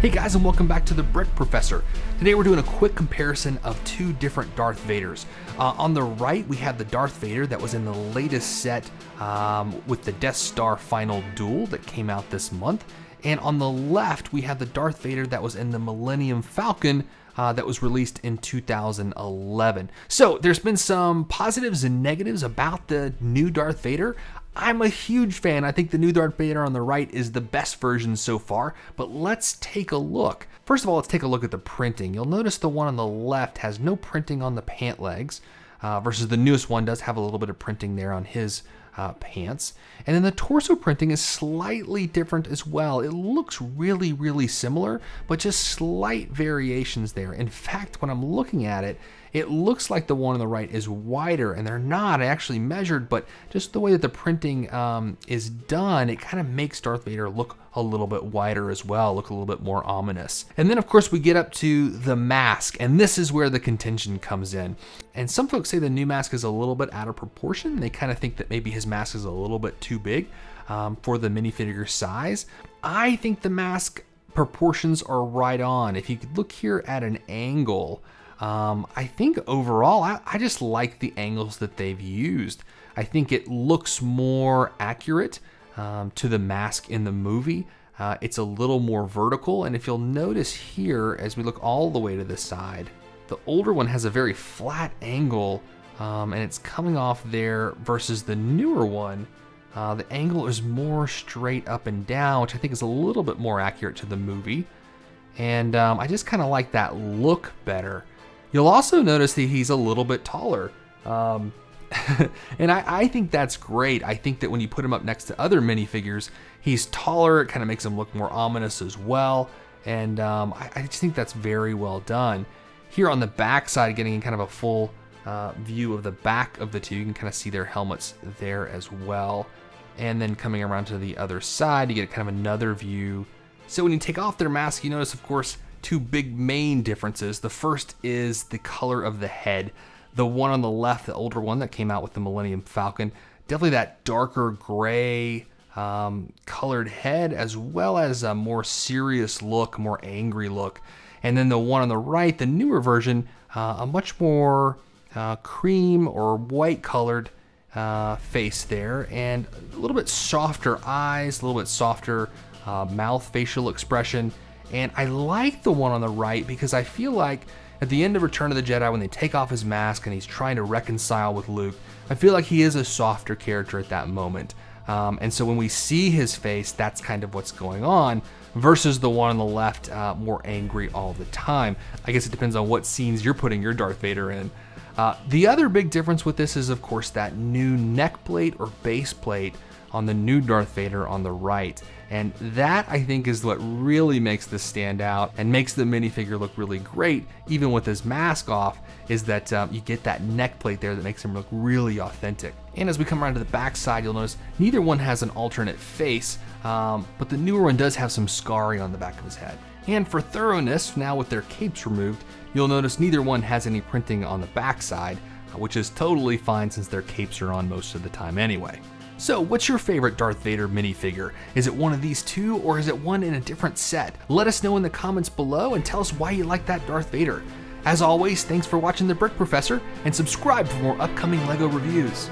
Hey guys, and welcome back to the Brick Professor. Today we're doing a quick comparison of two different Darth Vaders. On the right we have the Darth Vader that was in the latest set with the Death Star Final Duel that came out this month. And on the left we have the Darth Vader that was in the Millennium Falcon that was released in 2011. So there's been some positives and negatives about the new Darth Vader. I'm a huge fan. I think the new Darth Vader on the right is the best version so far, but let's take a look. First of all, let's take a look at the printing. You'll notice the one on the left has no printing on the pant legs, versus the newest one does have a little bit of printing there on his pants. And then the torso printing is slightly different as well. It looks really, really similar, but just slight variations there. In fact, when I'm looking at it, it looks like the one on the right is wider, and they're not. I actually measured, but just the way that the printing is done, it kind of makes Darth Vader look a little bit wider as well, look a little bit more ominous. And then of course we get up to the mask, and this is where the contention comes in. And some folks say the new mask is a little bit out of proportion. They kind of think that maybe his mask is a little bit too big for the minifigure size. I think the mask proportions are right on. If you could look here at an angle, I think overall, I just like the angles that they've used. I think it looks more accurate to the mask in the movie. It's a little more vertical, and if you'll notice here, as we look all the way to the side, the older one has a very flat angle, and it's coming off there versus the newer one. The angle is more straight up and down, which I think is a little bit more accurate to the movie. And I just kind of like that look better. You'll also notice that he's a little bit taller. And I think that's great. I think that when you put him up next to other minifigures, he's taller. It kind of makes him look more ominous as well. And I just think that's very well done. Here on the back side, getting kind of a full view of the back of the two, you can kind of see their helmets there as well. And then coming around to the other side, you get kind of another view. So when you take off their mask, you notice, of course, two big main differences. The first is the color of the head. The one on the left, the older one that came out with the Millennium Falcon, definitely that darker gray colored head, as well as a more serious look, more angry look. And then the one on the right, the newer version, a much more cream or white colored face there, and a little bit softer eyes, a little bit softer mouth facial expression. And I like the one on the right because I feel like at the end of Return of the Jedi, when they take off his mask and he's trying to reconcile with Luke, I feel like he is a softer character at that moment. And so when we see his face, that's kind of what's going on, versus the one on the left, more angry all the time. I guess it depends on what scenes you're putting your Darth Vader in. The other big difference with this is, of course, that new neck plate or base plate on the new Darth Vader on the right. And that, I think, is what really makes this stand out and makes the minifigure look really great, even with his mask off, is that you get that neck plate there that makes him look really authentic. And as we come around to the back side, you'll notice neither one has an alternate face, but the newer one does have some scarring on the back of his head. And for thoroughness, now with their capes removed, you'll notice neither one has any printing on the back side, which is totally fine since their capes are on most of the time anyway. So what's your favorite Darth Vader minifigure? Is it one of these two, or is it one in a different set? Let us know in the comments below and tell us why you like that Darth Vader. As always, thanks for watching the Brick Professor, and subscribe for more upcoming LEGO reviews.